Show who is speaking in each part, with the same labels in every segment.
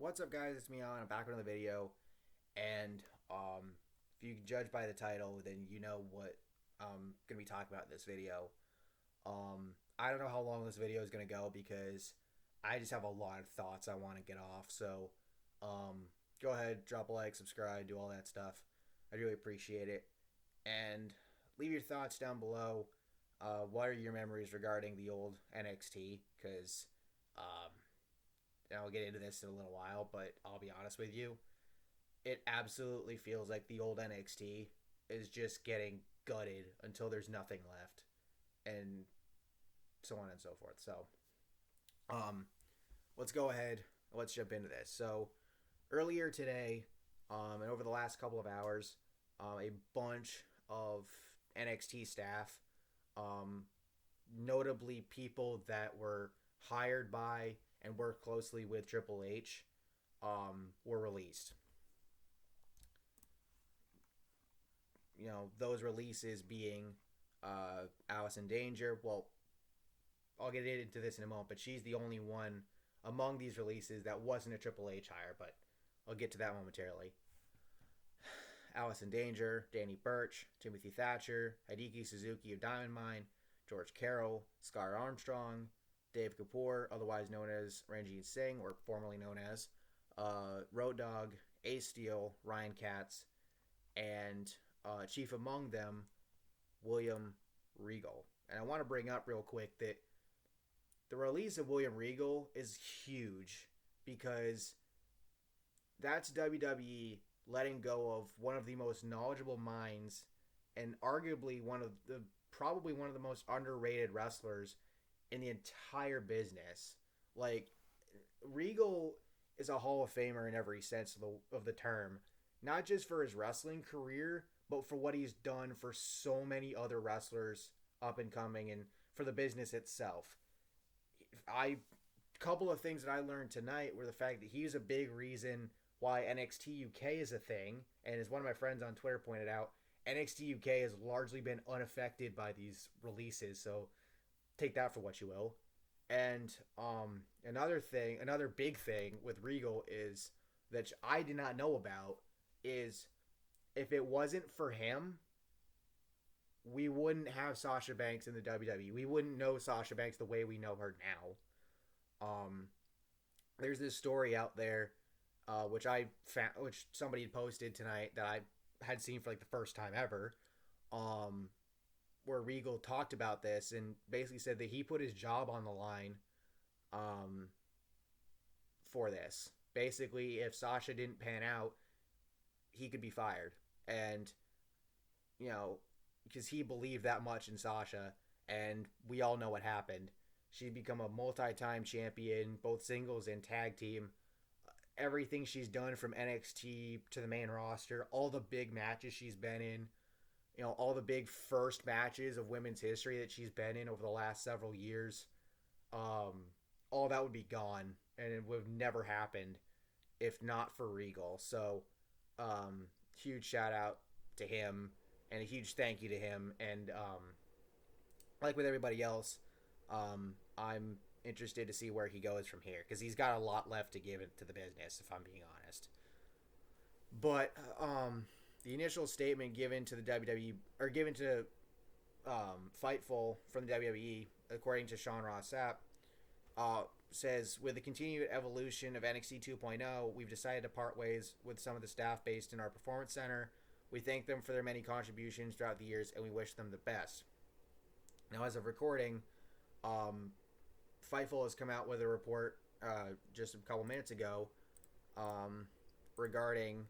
Speaker 1: What's up, guys? It's me, Alan. I'm back with another video, and if you can judge by the title, then you know what I'm gonna be talking about in this video. I don't know how long this video is gonna go because I just have a lot of thoughts I want to get off. So, go ahead, drop a like, subscribe, do all that stuff. I really appreciate it, and leave your thoughts down below. What are your memories regarding the old NXT? Because and I'll get into this in a little while, but I'll be honest with you, it absolutely feels like the old NXT is just getting gutted until there's nothing left, and so on and so forth. So, um, let's go ahead. Let's jump into this. So, earlier today, and over the last couple of hours, a bunch of NXT staff, um, notably people that were hired by and worked closely with Triple H, were released. You know, those releases being Allison Danger. Well, I'll get into this in a moment, but she's the only one among these releases that wasn't a Triple H hire, but I'll get to that momentarily. Allison Danger, Danny Burch, Timothy Thatcher, Hideki Suzuki of Diamond Mine, George Carroll, Scar Armstrong, Dave Kapoor, otherwise known as Ranjit Singh, or formerly known as Road Dogg, Ace Steel, Ryan Katz, and chief among them, William Regal. And I want to bring up real quick that the release of William Regal is huge because that's WWE letting go of one of the most knowledgeable minds and arguably probably one of the most underrated wrestlers in the entire business. Like, Regal is a Hall of Famer in every sense of the term, not just for his wrestling career, but for what he's done for so many other wrestlers up and coming and for the business itself. A couple of things that I learned tonight were the fact that he's a big reason why NXT UK is a thing, and as one of my friends on Twitter pointed out, NXT UK has largely been unaffected by these releases, so take that for what you will. And another big thing with Regal is that I did not know about is if it wasn't for him, we wouldn't have Sasha Banks in the WWE. We wouldn't know Sasha Banks the way we know her now. There's this story out there, which I found, which somebody had posted tonight that I had seen for like the first time ever, where Regal talked about this and basically said that he put his job on the line, for this. Basically, if Sasha didn't pan out, he could be fired, and you know, because he believed that much in Sasha, and we all know what happened. She'd become a multi-time champion, both singles and tag team. Everything she's done from NXT to the main roster, all the big matches she's been in, you know, all the big first matches of women's history that she's been in over the last several years, all that would be gone, and it would have never happened if not for Regal. So, huge shout out to him, and a huge thank you to him. And like with everybody else, I'm interested to see where he goes from here because he's got a lot left to give to the business, if I'm being honest. But the initial statement given to the WWE, or given to Fightful from the WWE, according to Sean Ross Sapp, says, with the continued evolution of NXT 2.0, we've decided to part ways with some of the staff based in our performance center. We thank them for their many contributions throughout the years, and we wish them the best. Now, as of recording, Fightful has come out with a report just a couple minutes ago regarding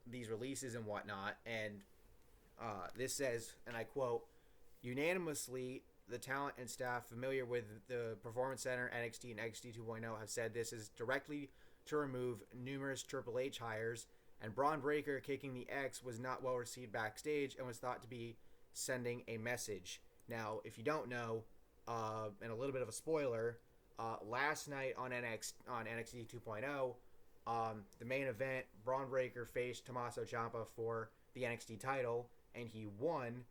Speaker 1: these releases and whatnot, and this says, and I quote, unanimously, the talent and staff familiar with the Performance Center, NXT, and NXT 2.0 have said this is directly to remove numerous Triple H hires, and Braun Breaker kicking the X was not well received backstage and was thought to be sending a message. Now, if you don't know, and a little bit of a spoiler, last night on NXT 2.0, the main event, Braun Breaker faced Tommaso Ciampa for the NXT title, and he won.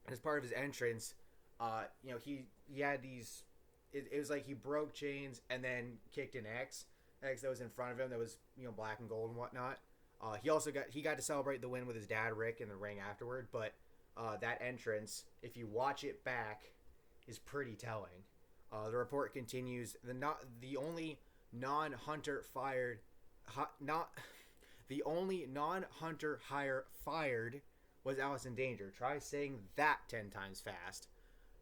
Speaker 1: As part of his entrance, you know, he had these it was like he broke chains and then kicked an X that was in front of him that was black and gold and whatnot. He also got to celebrate the win with his dad Rick in the ring afterward, but that entrance, if you watch it back, is pretty telling. The report continues. The only non-Hunter hire fired was Allison Danger. Try saying that 10 times fast.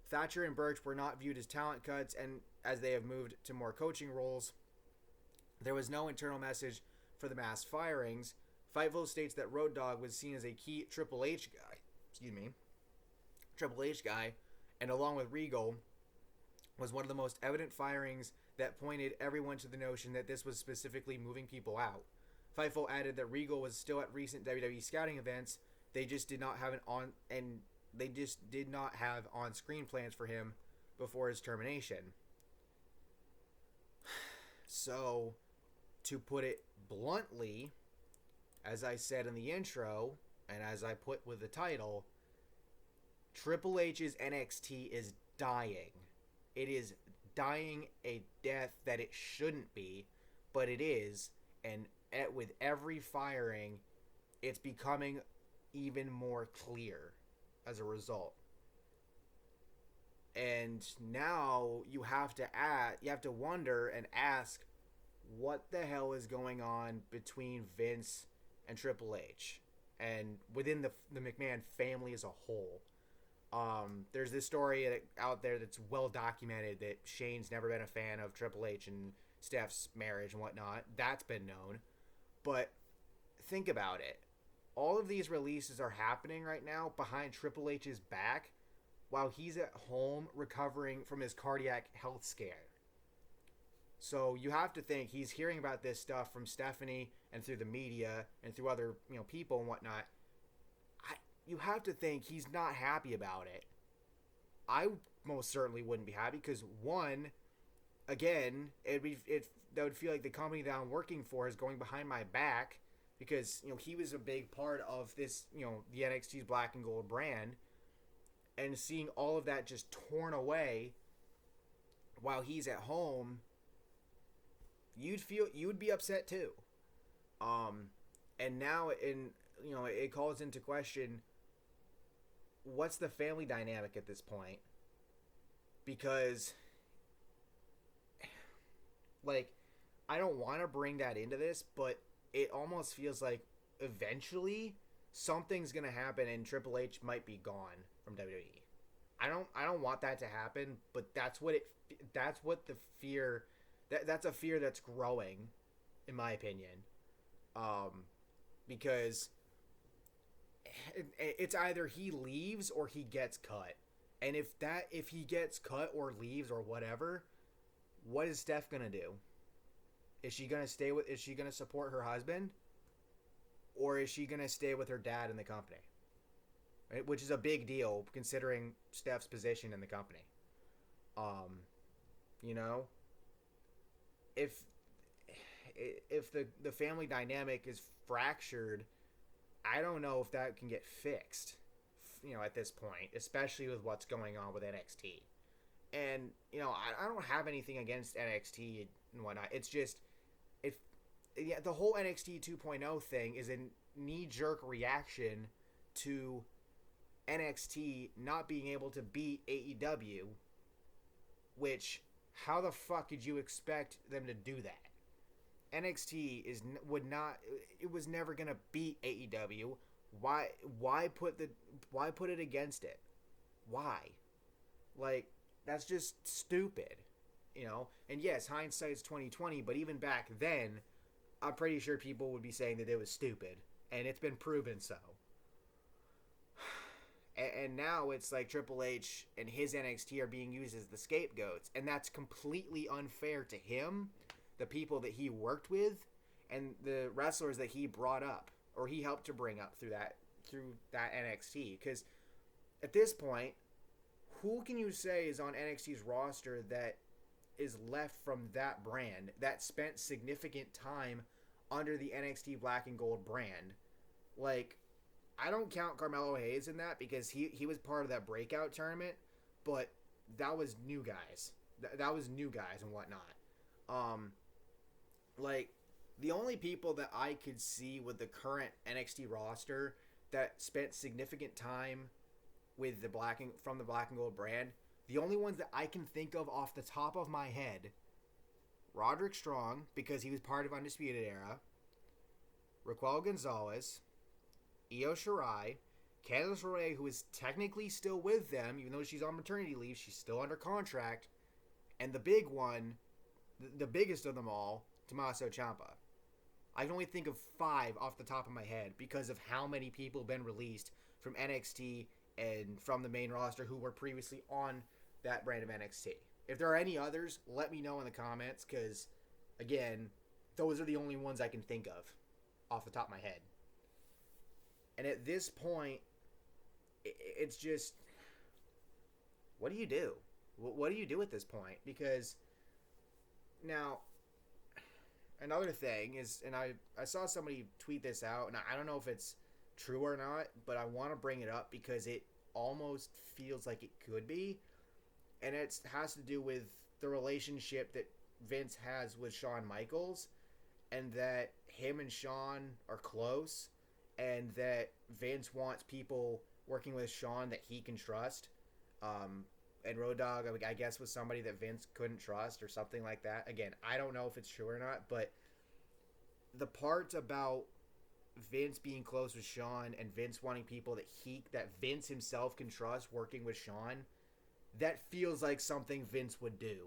Speaker 1: Thatcher and Birch were not viewed as talent cuts, and as they have moved to more coaching roles, there was no internal message for the mass firings. Fightful states that Road Dogg was seen as a key Triple H guy, and along with Regal, was one of the most evident firings that pointed everyone to the notion that this was specifically moving people out. Fightful added that Regal was still at recent WWE scouting events. They just did not have on-screen plans for him before his termination. So, to put it bluntly, as I said in the intro, and as I put with the title, Triple H's NXT is dying. It is dying a death that it shouldn't be, but it is, and with every firing, it's becoming even more clear as a result. And now you have to wonder and ask, what the hell is going on between Vince and Triple H, and within the McMahon family as a whole? There's this story out there that's well documented that Shane's never been a fan of Triple H and Steph's marriage and whatnot. That's been known. But think about it. All of these releases are happening right now behind Triple H's back while he's at home recovering from his cardiac health scare. So you have to think he's hearing about this stuff from Stephanie and through the media and through other people and whatnot. You have to think he's not happy about it. I most certainly wouldn't be happy because, one, again, that would feel like the company that I'm working for is going behind my back because he was a big part of this, the NXT's Black and Gold brand, and seeing all of that just torn away while he's at home, you would be upset too. And now it calls into question, what's the family dynamic at this point? Because, I don't want to bring that into this, but it almost feels like eventually something's going to happen and Triple H might be gone from WWE. I don't want that to happen, but that's a fear that's growing, in my opinion. Because it's either he leaves or he gets cut. And if he gets cut or leaves or whatever, what is Steph gonna do? Is she gonna support her husband? Or is she gonna stay with her dad in the company? Right? Which is a big deal considering Steph's position in the company. If the family dynamic is fractured, I don't know if that can get fixed, at this point, especially with what's going on with NXT. And, I don't have anything against NXT and whatnot. It's just, the whole NXT 2.0 thing is a knee-jerk reaction to NXT not being able to beat AEW, which, how the fuck did you expect them to do that? NXT was never gonna beat AEW. Why put it against it? Why? That's just stupid, And yes, hindsight's 2020, but even back then, I'm pretty sure people would be saying that it was stupid, and it's been proven so. And now it's like Triple H and his NXT are being used as the scapegoats, and that's completely unfair to him, the people that he worked with, and the wrestlers that he brought up or he helped to bring up through that NXT. Because at this point, who can you say is on NXT's roster that is left from that brand that spent significant time under the NXT Black and Gold brand? I don't count Carmelo Hayes in that because he was part of that breakout tournament, but that was new guys. That was new guys and whatnot. Um, like the only people that I could see with the current NXT roster that spent significant time with from the Black and Gold brand, the only ones that I can think of off the top of my head, Roderick Strong, because he was part of Undisputed Era, Raquel Gonzalez, Io Shirai, Candice LeRae, who is technically still with them, even though she's on maternity leave, she's still under contract, and the big one, the biggest of them all, Tommaso Ciampa. I can only think of 5 off the top of my head because of how many people have been released from NXT and from the main roster who were previously on that brand of NXT. If there are any others, let me know in the comments because, again, those are the only ones I can think of off the top of my head. And at this point, it's just, what do you do? What do you do at this point? Because now, another thing is, and I saw somebody tweet this out, and I don't know if it's true or not, but I want to bring it up because it almost feels like it could be, and it has to do with the relationship that Vince has with Shawn Michaels, and that him and Shawn are close, and that Vince wants people working with Shawn that he can trust. And Road Dogg, I guess, was somebody that Vince couldn't trust or something like that. Again, I don't know if it's true or not, but the part about Vince being close with Shawn and Vince wanting people that Vince himself can trust working with Shawn, that feels like something Vince would do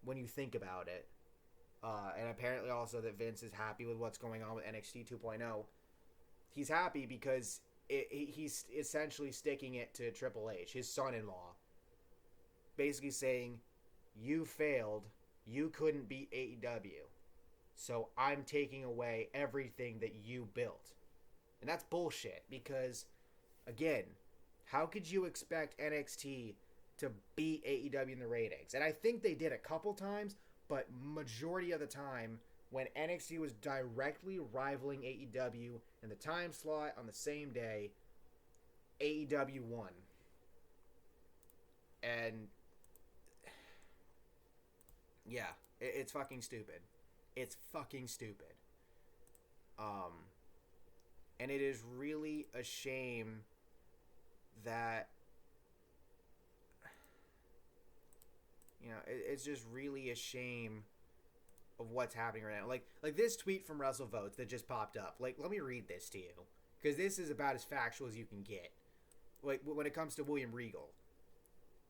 Speaker 1: when you think about it. And apparently also that Vince is happy with what's going on with NXT 2.0. He's happy because he's essentially sticking it to Triple H, his son-in-law. Basically saying, you failed, you couldn't beat AEW. So I'm taking away everything that you built. And that's bullshit because, again, how could you expect NXT to beat AEW in the ratings? And I think they did a couple times, but majority of the time, when NXT was directly rivaling AEW in the time slot on the same day, AEW won. And yeah, it's fucking stupid. It's fucking stupid. And it is really a shame that, it's just really a shame of what's happening right now. Like this tweet from Russell Votes that just popped up. Like, let me read this to you, because this is about as factual as you can get. Like, when it comes to William Regal.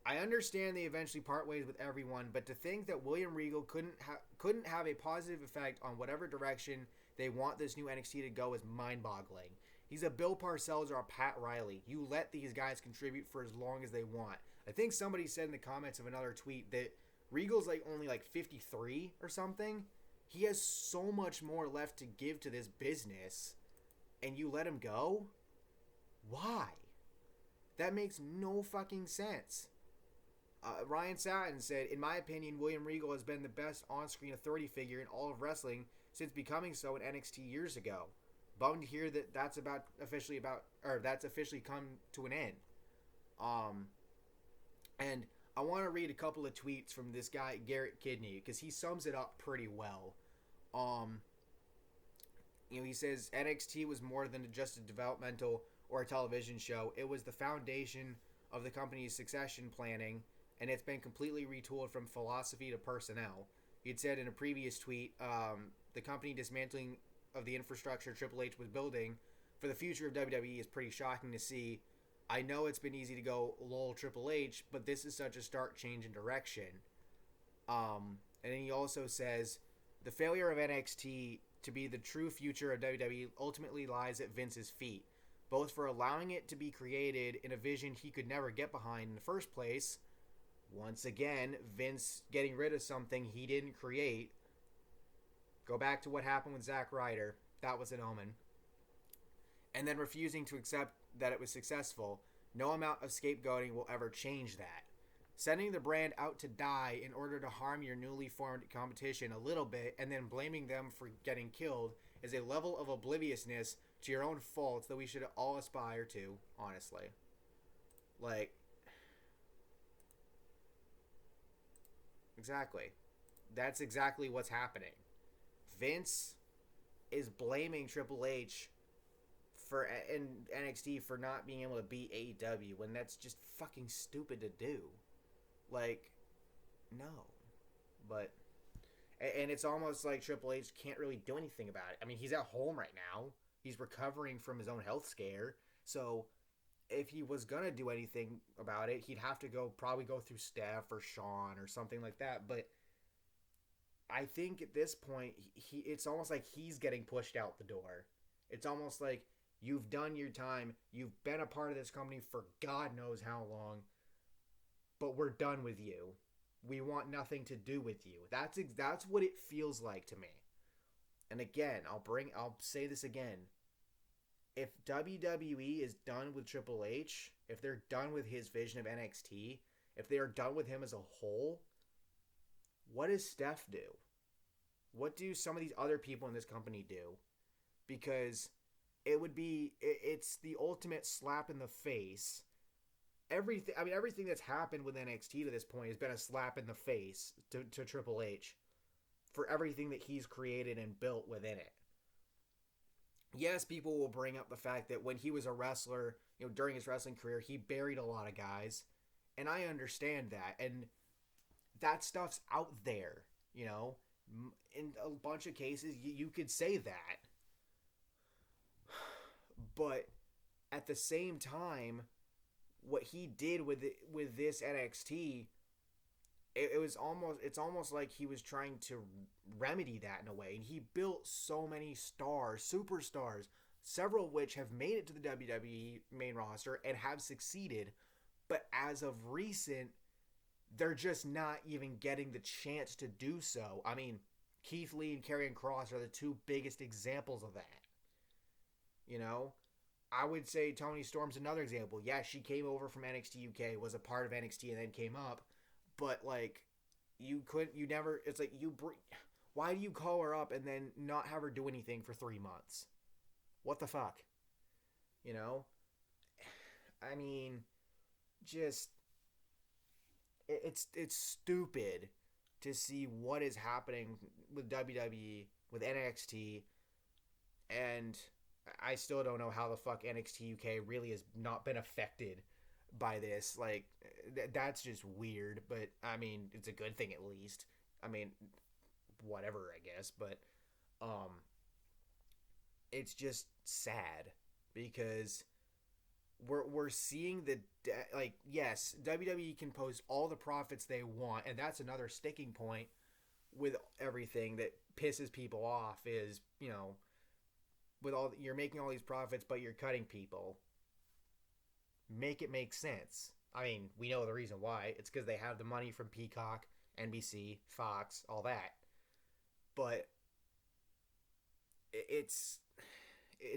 Speaker 1: I understand they eventually part ways with everyone, but to think that William Regal couldn't have a positive effect on whatever direction they want this new NXT to go is mind-boggling. He's a Bill Parcells or a Pat Riley. You let these guys contribute for as long as they want. I think somebody said in the comments of another tweet that Regal's only 53 or something. He has so much more left to give to this business, and you let him go? Why? That makes no fucking sense. Ryan Satin said, in my opinion, William Regal has been the best on-screen authority figure in all of wrestling since becoming so in NXT years ago. Bummed to hear that that's officially come to an end. And I want to read a couple of tweets from this guy, Garrett Kidney, because he sums it up pretty well. He says, NXT was more than just a developmental or a television show. It was the foundation of the company's succession planning, and it's been completely retooled from philosophy to personnel. He'd said in a previous tweet, the company dismantling of the infrastructure Triple H was building for the future of WWE is pretty shocking to see. I know it's been easy to go, lol, Triple H, but this is such a stark change in direction. And then he also says, the failure of NXT to be the true future of WWE ultimately lies at Vince's feet, both for allowing it to be created in a vision he could never get behind in the first place. Once again, Vince getting rid of something he didn't create. Go back to what happened with Zack Ryder. That was an omen. And then refusing to accept that it was successful. No amount of scapegoating will ever change that. Sending the brand out to die in order to harm your newly formed competition a little bit and then blaming them for getting killed is a level of obliviousness to your own faults that we should all aspire to, honestly. Exactly. That's exactly what's happening. Vince is blaming Triple H for in NXT for not being able to beat AEW when that's just fucking stupid to do. Like, no. But and it's almost like Triple H can't really do anything about it. I mean, he's at home right now. He's recovering from his own health scare. So if he was gonna do anything about it, he'd have to probably go through Steph or Sean or something like that. But I think at this point, it's almost like he's getting pushed out the door. It's almost like you've done your time. You've been a part of this company for God knows how long, but we're done with you. We want nothing to do with you. That's what it feels like to me. And again, I'll say this again. If WWE is done with Triple H, if they're done with his vision of NXT, if they are done with him as a whole, what does Steph do? What do some of these other people in this company do? Because it's the ultimate slap in the face. Everything that's happened with NXT to this point has been a slap in the face to Triple H for everything that he's created and built within it. Yes, people will bring up the fact that when he was a wrestler, during his wrestling career, he buried a lot of guys, and I understand that, and that stuff's out there, In a bunch of cases, you could say that, but at the same time, what he did with this NXT, it's almost like he was trying to remedy that in a way. And he built so many superstars, several of which have made it to the WWE main roster and have succeeded. But as of recent, they're just not even getting the chance to do so. I mean, Keith Lee and Karrion Kross are the two biggest examples of that. I would say Toni Storm's another example. Yeah, she came over from NXT UK, was a part of NXT, and then came up. But, like, why do you call her up and then not have her do anything for 3 months? What the fuck? I mean, just, it's stupid to see what is happening with WWE, with NXT, and I still don't know how the fuck NXT UK really has not been affected by this. Like, that's just weird, but I mean, it's a good thing at least. I mean, whatever, I guess, but it's just sad because we're seeing yes, WWE can post all the profits they want, and that's another sticking point with everything that pisses people off is, you're making all these profits, but you're cutting people. Make it make sense. I mean, we know the reason why. It's because they have the money from Peacock, NBC, Fox, all that. But it's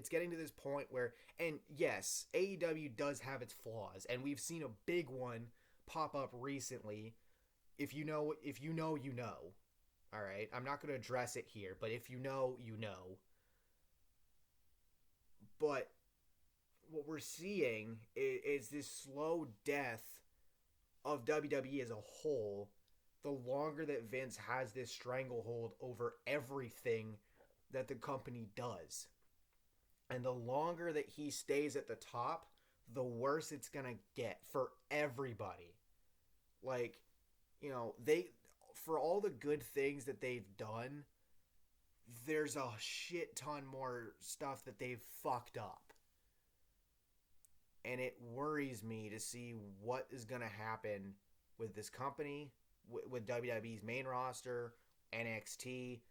Speaker 1: getting to this point where, and yes, AEW does have its flaws, and we've seen a big one pop up recently. If you know, you know. All right, I'm not going to address it here, but if you know, you know. But what we're seeing is this slow death of WWE as a whole. The longer that Vince has this stranglehold over everything that the company does, and the longer that he stays at the top, the worse it's gonna get for everybody. Like, for all the good things that they've done, there's a shit ton more stuff that they've fucked up. And it worries me to see what is going to happen with this company, with WWE's main roster, NXT,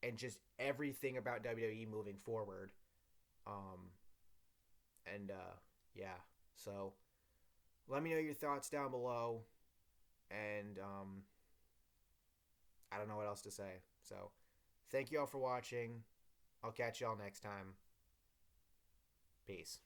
Speaker 1: and just everything about WWE moving forward. Yeah. So, let me know your thoughts down below. And, I don't know what else to say. So, thank you all for watching. I'll catch y'all next time. Peace.